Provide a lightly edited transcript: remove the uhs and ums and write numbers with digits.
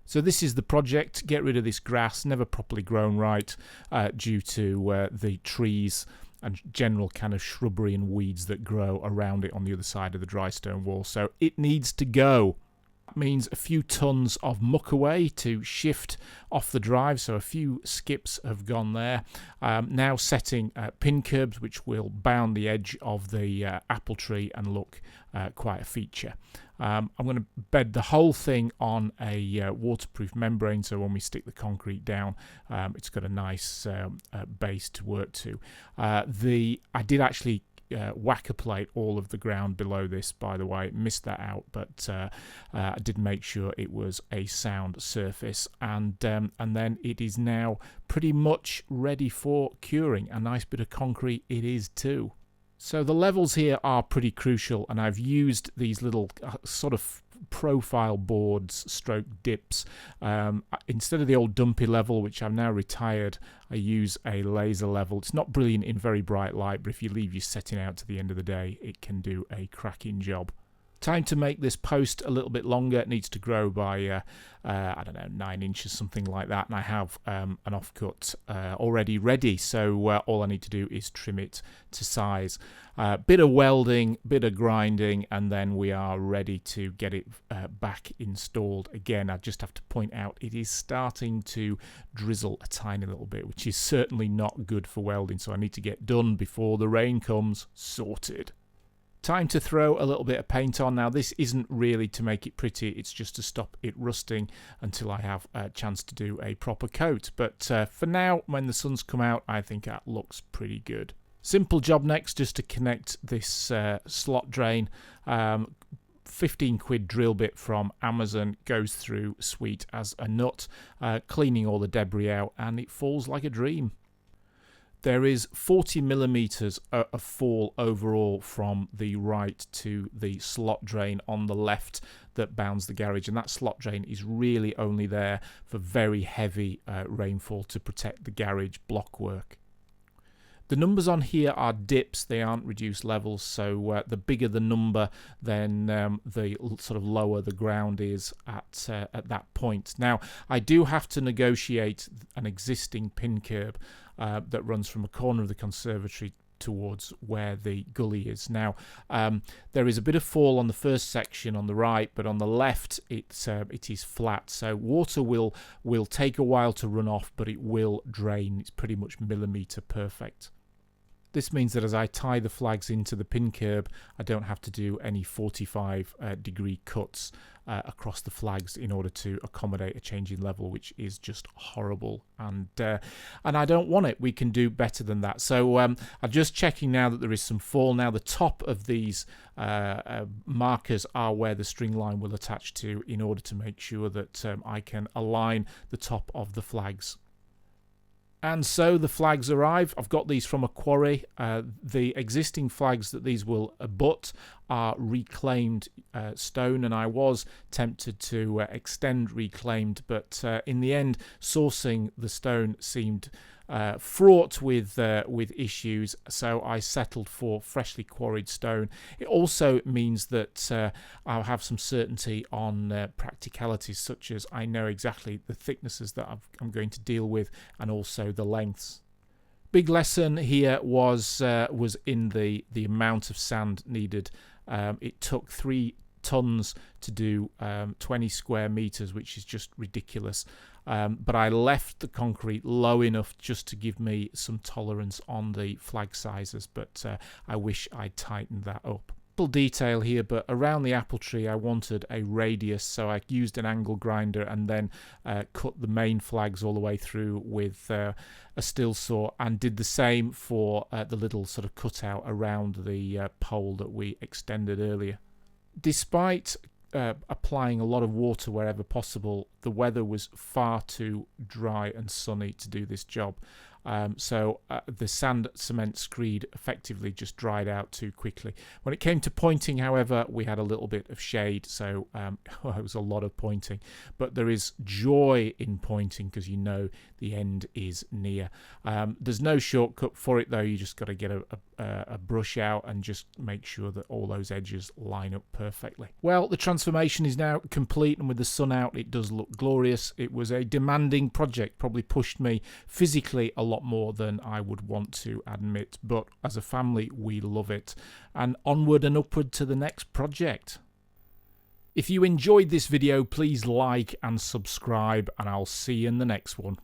So this is the project. Get rid of this grass, never properly grown right due to the trees and general kind of shrubbery and weeds that grow around it on the other side of the dry stone wall. So it needs to go. That means a few tons of muck away to shift off the drive, so a few skips have gone there. Now setting pin curbs which will bound the edge of the apple tree and look quite a feature. I'm going to bed the whole thing on a waterproof membrane, so when we stick the concrete down, it's got a nice base to work to. I did actually whacker plate all of the ground below this, by the way. Missed that out, but I did make sure it was a sound surface, and then it is now pretty much ready for curing. A nice bit of concrete it is too. So the levels here are pretty crucial, and I've used these little sort of profile boards stroke dips. Instead of the old dumpy level, which I've now retired, I use a laser level. It's not brilliant in very bright light, but if you leave your setting out to the end of the day, it can do a cracking job. Time to make this post a little bit longer. It needs to grow by, I don't know, 9 inches, something like that. And I have an offcut already ready. So all I need to do is trim it to size. Bit of welding, bit of grinding, and then we are ready to get it back installed. Again, I just have to point out it is starting to drizzle a tiny little bit, which is certainly not good for welding. So I need to get done before the rain comes. Sorted. Time to throw a little bit of paint on. Now this isn't really to make it pretty, it's just to stop it rusting until I have a chance to do a proper coat. But for now, when the sun's come out, I think that looks pretty good. Simple job next, just to connect this slot drain. 15 quid drill bit from Amazon, goes through sweet as a nut, cleaning all the debris out, and it falls like a dream. There is 40 millimeters of fall overall from the right to the slot drain on the left that bounds the garage, and that slot drain is really only there for very heavy rainfall to protect the garage blockwork. The numbers on here are dips, they aren't reduced levels, so the bigger the number, then the sort of lower the ground is at that point. Now, I do have to negotiate an existing pin curb that runs from a corner of the conservatory towards where the gully is. Now, there is a bit of fall on the first section on the right, but on the left it is flat, so water will take a while to run off, but it will drain. It's pretty much millimeter perfect. This means that as I tie the flags into the pin curb, I don't have to do any 45 degree cuts across the flags in order to accommodate a change in level, which is just horrible, and I don't want it. We can do better than that. So I'm just checking now that there is some fall. Now the top of these markers are where the string line will attach to, in order to make sure that I can align the top of the flags. And so the flags arrive. I've got these from a quarry. The existing flags that these will abut are reclaimed stone, and I was tempted to extend reclaimed, but in the end, sourcing the stone seemed fraught with issues, so I settled for freshly quarried stone. It also means that I'll have some certainty on practicalities, such as I know exactly the thicknesses that I'm going to deal with, and also the lengths. Big lesson here was in the amount of sand needed. It took 3 tons to do 20 square meters, which is just ridiculous. But I left the concrete low enough just to give me some tolerance on the flag sizes, but I wish I'd tightened that up. Little detail here, but around the apple tree I wanted a radius, so I used an angle grinder and then cut the main flags all the way through with a still saw, and did the same for the little sort of cutout around the pole that we extended earlier. Despite applying a lot of water wherever possible, the weather was far too dry and sunny to do this job. So the sand cement screed effectively just dried out too quickly. When it came to pointing, however, we had a little bit of shade, so it was a lot of pointing. But there is joy in pointing because you know the end is near. There's no shortcut for it though. You just got to get a brush out and just make sure that all those edges line up perfectly. Well, the transformation is now complete, and with the sun out it does look glorious. It was a demanding project, probably pushed me physically a lot more than I would want to admit, but as a family we love it, and onward and upward to the next project. If you enjoyed this video, please like and subscribe, and I'll see you in the next one.